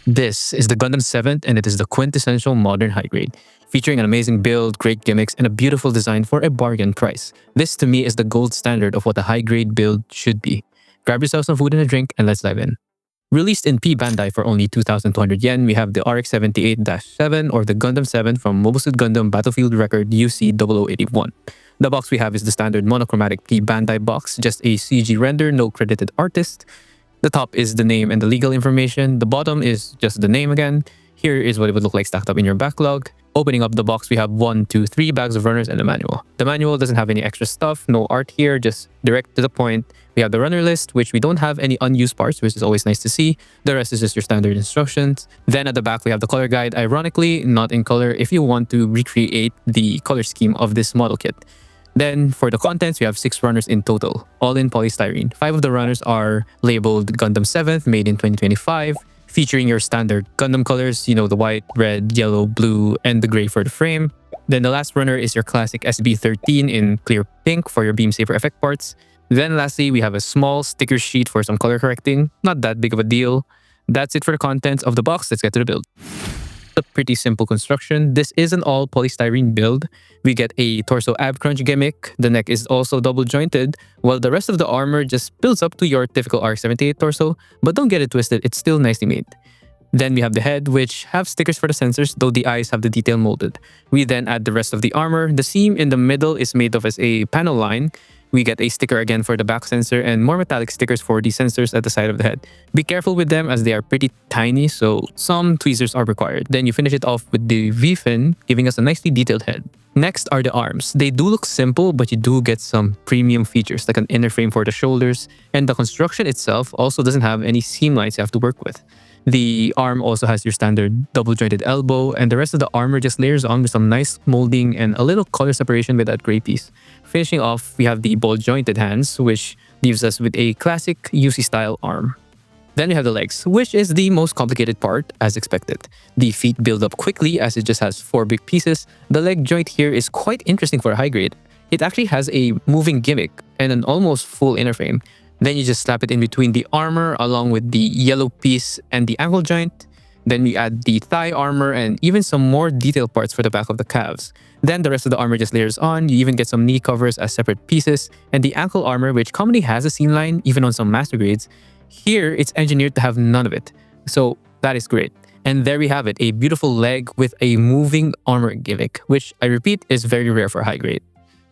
This is the Gundam 7th, and it is the quintessential modern high grade, featuring an amazing build, great gimmicks, and a beautiful design for a bargain price. This to me is the gold standard of what a high grade build should be. Grab yourself some food and a drink, and let's dive in. Released in P Bandai for only 2,200 yen, we have the RX-78-7 or the Gundam 7 from Mobile Suit Gundam Battlefield Record U.C. 0081. The box we have is the standard monochromatic P Bandai box, just a CG render, no credited artist. The top is the name and the legal information. The bottom is just the name again. Here is what it would look like stacked up in your backlog. Opening up the box, we have 1, 2, 3 bags of runners and a manual. The manual doesn't have any extra stuff, no art here, just direct to the point. We have the runner list, which we don't have any unused parts, which is always nice to see. The rest is just your standard instructions. Then at the back, we have the color guide, ironically, not in color if you want to recreate the color scheme of this model kit. Then for the contents, we have 6 runners in total, all in polystyrene. 5 of the runners are labeled Gundam 7th, made in 2025, featuring your standard Gundam colors, the white, red, yellow, blue, and the gray for the frame. Then the last runner is your classic SB13 in clear pink for your beam saber effect parts. Then lastly, we have a small sticker sheet for some color correcting. Not that big of a deal. That's it for the contents of the box. Let's get to the build. A pretty simple construction. This is an all polystyrene build. We get a torso ab crunch gimmick. The neck is also double jointed, while the rest of the armor just builds up to your typical RX-78 torso, but don't get it twisted, it's still nicely made. Then we have the head, which have stickers for the sensors, though the eyes have the detail molded. We then add the rest of the armor. The seam in the middle is made of as a panel line. We get a sticker again for the back sensor and more metallic stickers for the sensors at the side of the head. Be careful with them as they are pretty tiny, so some tweezers are required. Then you finish it off with the V-fin, giving us a nicely detailed head. Next are the arms. They do look simple, but you do get some premium features like an inner frame for the shoulders, and the construction itself also doesn't have any seam lines you have to work with. The arm also has your standard double-jointed elbow, and the rest of the armor just layers on with some nice molding and a little color separation with that gray piece. Finishing off, we have the ball-jointed hands, which leaves us with a classic UC-style arm. Then we have the legs, which is the most complicated part, as expected. The feet build up quickly as it just has 4 big pieces. The leg joint here is quite interesting for a high grade. It actually has a moving gimmick and an almost full inner frame. Then you just slap it in between the armor along with the yellow piece and the ankle joint. Then we add the thigh armor and even some more detailed parts for the back of the calves. Then the rest of the armor just layers on. You even get some knee covers as separate pieces. And the ankle armor, which commonly has a seam line even on some master grades, here it's engineered to have none of it. So that is great. And there we have it, a beautiful leg with a moving armor gimmick, which I repeat is very rare for high grade.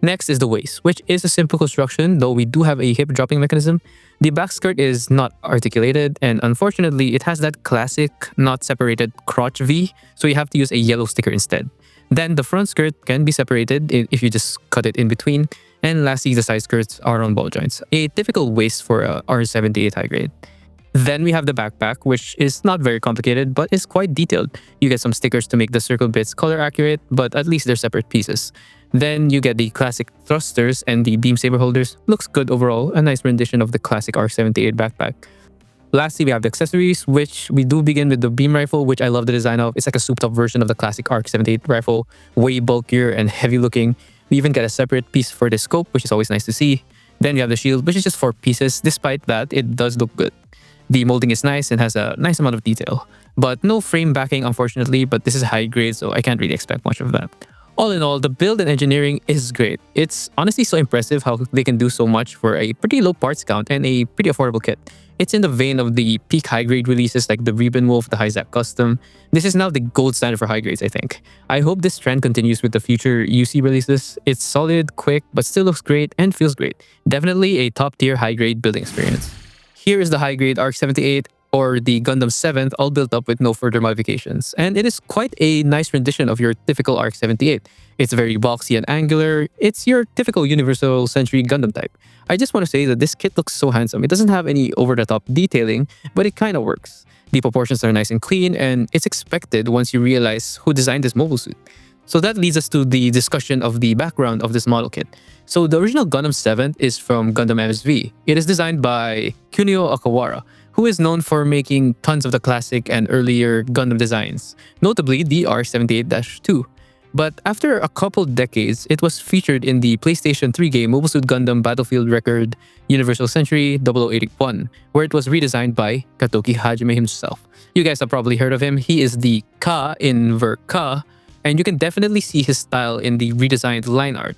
Next is the waist, which is a simple construction, though we do have a hip dropping mechanism. The back skirt is not articulated, and unfortunately, it has that classic not separated crotch V, so you have to use a yellow sticker instead. Then the front skirt can be separated if you just cut it in between. And lastly, the side skirts are on ball joints, a typical waist for a R78 high grade. Then we have the backpack, which is not very complicated, but is quite detailed. You get some stickers to make the circle bits color accurate, but at least they're separate pieces. Then you get the classic thrusters and the beam saber holders. Looks good overall, a nice rendition of the classic RX-78 backpack. Lastly, we have the accessories, which we do begin with the beam rifle, which I love the design of. It's like a souped-up version of the classic RX-78 rifle, way bulkier and heavy looking. We even get a separate piece for the scope, which is always nice to see. Then we have the shield, which is just 4 pieces. Despite that, it does look good. The molding is nice and has a nice amount of detail, but no frame backing unfortunately, but this is high grade, so I can't really expect much of that. All in all, the build and engineering is great. It's honestly so impressive how they can do so much for a pretty low parts count and a pretty affordable kit. It's in the vein of the peak high grade releases like the Ribbon Wolf, the Hyzak Custom. This is now the gold standard for high grades, I think. I hope this trend continues with the future UC releases. It's solid, quick, but still looks great and feels great. Definitely a top tier high grade building experience. Here is the high grade RX-78 or the Gundam 7th, all built up with no further modifications. And it is quite a nice rendition of your typical RX-78. It's very boxy and angular. It's your typical universal Centurey Gundam type. I just want to say that this kit looks so handsome. It doesn't have any over-the-top detailing, but it kind of works. The proportions are nice and clean, and it's expected once you realize who designed this mobile suit. So that leads us to the discussion of the background of this model kit. So the original Gundam 7th is from Gundam MSV. It is designed by Kunio Akawara, who is known for making tons of the classic and earlier Gundam designs, notably the RX-78-2. But after a couple decades, it was featured in the PlayStation 3 game Mobile Suit Gundam Battlefield Record Universal Century 0081, where it was redesigned by Katoki Hajime himself. You guys have probably heard of him. He is the Ka in Ver Ka, and you can definitely see his style in the redesigned line art.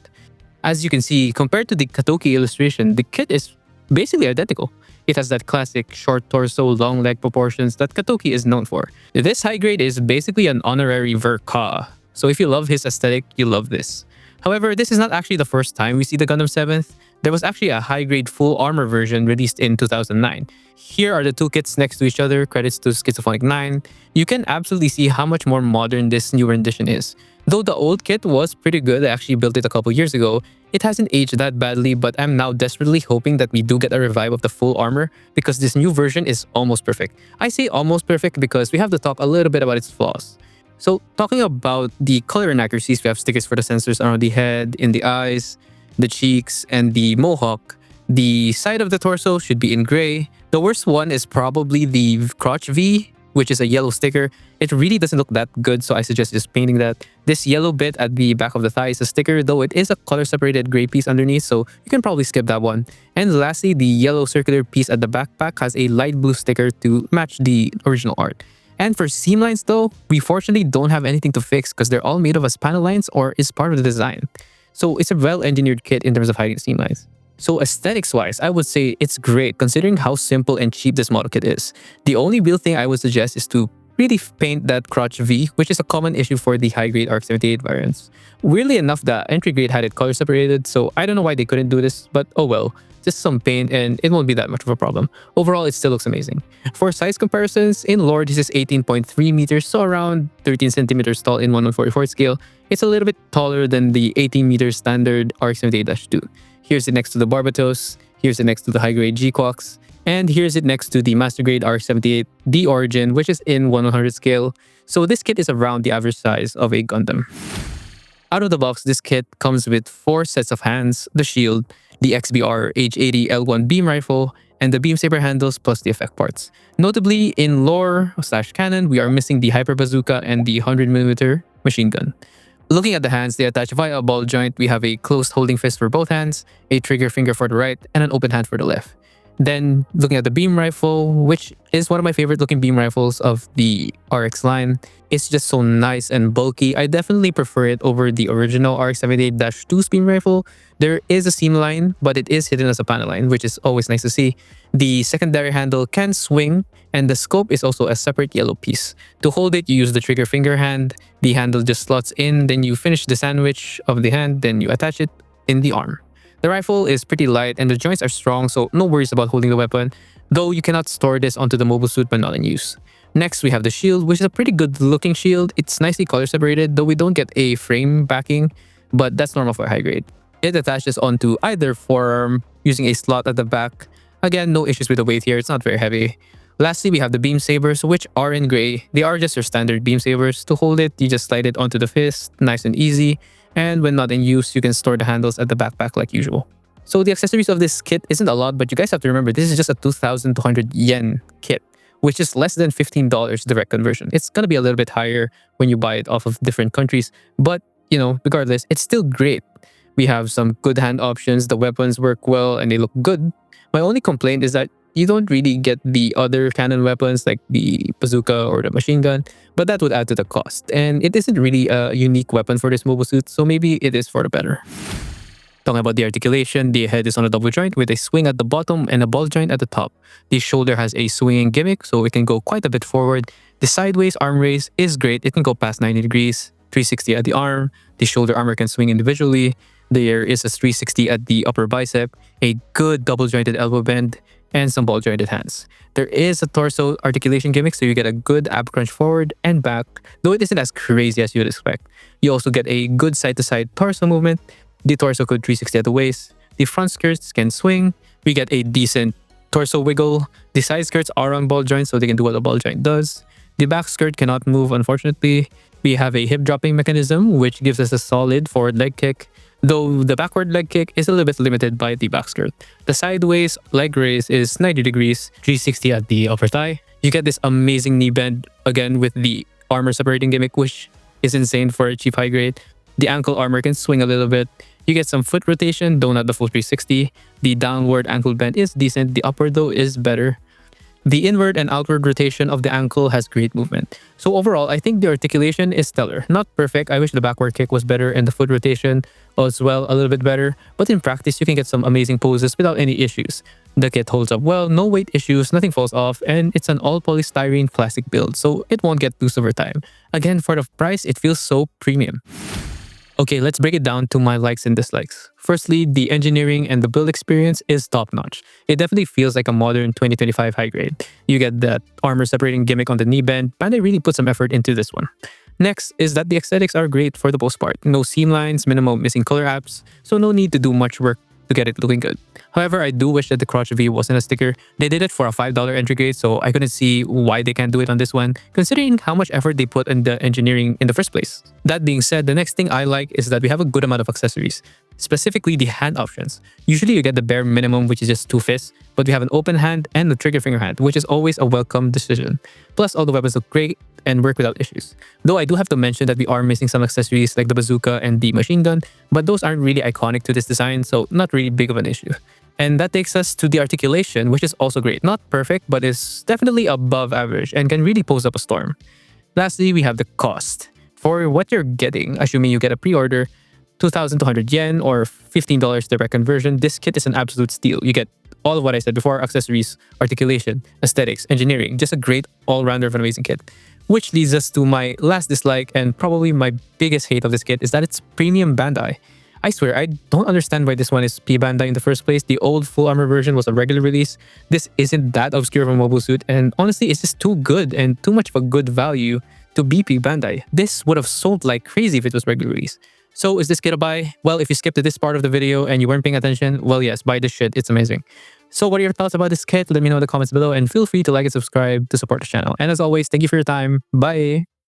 As you can see, compared to the Katoki illustration, the kit is basically identical. It has that classic short torso, long leg proportions that Katoki is known for. This high grade is basically an honorary Ver Ka, so if you love his aesthetic, you love this. However, this is not actually the first time we see the Gundam 7th. There was actually a high-grade full armor version released in 2009. Here are the two kits next to each other, credits to Schizophonic 9. You can absolutely see how much more modern this newer edition is. Though the old kit was pretty good, I actually built it a couple years ago, it hasn't aged that badly, but I'm now desperately hoping that we do get a revive of the full armor because this new version is almost perfect. I say almost perfect because we have to talk a little bit about its flaws. So talking about the color inaccuracies, we have stickers for the sensors around the head, in the eyes, the cheeks, and the mohawk. The side of the torso should be in gray. The worst one is probably the crotch V, which is a yellow sticker. It really doesn't look that good, so I suggest just painting that. This yellow bit at the back of the thigh is a sticker, though it is a color-separated gray piece underneath, so you can probably skip that one. And lastly, the yellow circular piece at the backpack has a light blue sticker to match the original art. And for seam lines though, we fortunately don't have anything to fix because they're all made of as panel lines or is part of the design. So it's a well-engineered kit in terms of hiding seam lines. So aesthetics-wise, I would say it's great considering how simple and cheap this model kit is. The only real thing I would suggest is to really paint that crotch V, which is a common issue for the high-grade RX-78 variants. Weirdly enough, the entry grade had it color separated, so I don't know why they couldn't do this, but oh well. Just some paint and it won't be that much of a problem. Overall, it still looks amazing. For size comparisons, in lore, this is 18.3 meters, so around 13 centimeters tall in 1/144 scale. It's a little bit taller than the 18 meters standard RX-78-2. Here's it next to the Barbatos, here's it next to the high-grade G-Quox, and here's it next to the master grade RX-78 The Origin, which is in 1/100 scale. So this kit is around the average size of a Gundam. Out of the box, this kit comes with 4 sets of hands, the shield, the XBR H80 L1 beam rifle, and the beam saber handles plus the effect parts. Notably, in lore/canon, we are missing the hyper bazooka and the 100mm machine gun. Looking at the hands, they attach via a ball joint. We have a closed holding fist for both hands, a trigger finger for the right, and an open hand for the left. Then, looking at the beam rifle, which is one of my favorite looking beam rifles of the RX line, it's just so nice and bulky. I definitely prefer it over the original RX-78-2 beam rifle. There is a seam line, but it is hidden as a panel line, which is always nice to see. The secondary handle can swing, and the scope is also a separate yellow piece. To hold it, you use the trigger finger hand. The handle just slots in, then you finish the sandwich of the hand, then you attach it in the arm. The rifle is pretty light and the joints are strong, so no worries about holding the weapon, though you cannot store this onto the mobile suit when not in use. Next, we have the shield, which is a pretty good looking shield. It's nicely color separated, though we don't get a frame backing, but that's normal for high grade. It attaches onto either forearm using a slot at the back. Again, no issues with the weight here, it's not very heavy. Lastly, we have the beam sabers, which are in gray. They are just your standard beam sabers. To hold it, you just slide it onto the fist, nice and easy. And when not in use, you can store the handles at the backpack like usual. So the accessories of this kit isn't a lot, but you guys have to remember this is just a 2,200 yen kit, which is less than $15 direct conversion. It's gonna be a little bit higher when you buy it off of different countries, but you know, regardless, it's still great. We have some good hand options, the weapons work well, and they look good. My only complaint is that you don't really get the other cannon weapons like the bazooka or the machine gun, but that would add to the cost. And it isn't really a unique weapon for this mobile suit, so maybe it is for the better. Talking about the articulation, the head is on a double joint with a swing at the bottom and a ball joint at the top. The shoulder has a swinging gimmick, so it can go quite a bit forward. The sideways arm raise is great. It can go past 90 degrees, 360 at the arm. The shoulder armor can swing individually. There is a 360 at the upper bicep, a good double jointed elbow bend, and some ball jointed hands. There is a torso articulation gimmick, so you get a good ab crunch forward and back, though it isn't as crazy as you would expect. You also get a good side-to-side torso movement. The torso could 360 at the waist. The front skirts can swing. We get a decent torso wiggle. The side skirts are on ball joints, so they can do what a ball joint does. The back skirt cannot move, unfortunately. We have a hip dropping mechanism, which gives us a solid forward leg kick, though the backward leg kick is a little bit limited by the back skirt. The sideways leg raise is 90 degrees, 360 at the upper thigh. You get this amazing knee bend, again with the armor separating gimmick, which is insane for a cheap high grade. The ankle armor can swing a little bit. You get some foot rotation, though not the full 360. The downward ankle bend is decent. The upward, though, is better. The inward and outward rotation of the ankle has great movement. So overall, I think the articulation is stellar. Not perfect. I wish the backward kick was better and the foot rotation as well a little bit better. But in practice, you can get some amazing poses without any issues. The kit holds up well, no weight issues, nothing falls off, and it's an all polystyrene plastic build, so it won't get loose over time. Again, for the price, it feels so premium. Okay, let's break it down to my likes and dislikes. Firstly, the engineering and the build experience is top-notch. It definitely feels like a modern 2025 high grade. You get that armor-separating gimmick on the knee bend, and they really put some effort into this one. Next is that the aesthetics are great for the most part. No seam lines, minimal missing color apps, so no need to do much work to get it looking good. However, I do wish that the crotch V wasn't a sticker. They did it for a $5 entry grade, so I couldn't see why they can't do it on this one, considering how much effort they put in the engineering in the first place. That being said, the next thing I like is that we have a good amount of accessories, specifically the hand options. Usually you get the bare minimum, which is just 2 fists, but we have an open hand and the trigger finger hand, which is always a welcome decision. Plus, all the weapons look great and work without issues. Though I do have to mention that we are missing some accessories like the bazooka and the machine gun, but those aren't really iconic to this design, so not really big of an issue. And that takes us to the articulation, which is also great. Not perfect, but is definitely above average and can really pose up a storm. Lastly, we have the cost. For what you're getting, assuming you get a pre-order, 2,200 yen or $15 direct conversion, this kit is an absolute steal. You get all of what I said before: accessories, articulation, aesthetics, engineering, just a great all-rounder of an amazing kit. Which leads us to my last dislike and probably my biggest hate of this kit is that it's premium Bandai. I swear, I don't understand why this one is P Bandai in the first place. The old full armor version was a regular release. This isn't that obscure of a mobile suit, and honestly, it's just too good and too much of a good value to be P Bandai. This would have sold like crazy if it was regular release. So is this kit a buy? Well, if you skipped to this part of the video and you weren't paying attention, well yes, buy this shit, it's amazing. So what are your thoughts about this kit? Let me know in the comments below and feel free to like and subscribe to support the channel. And as always, thank you for your time. Bye!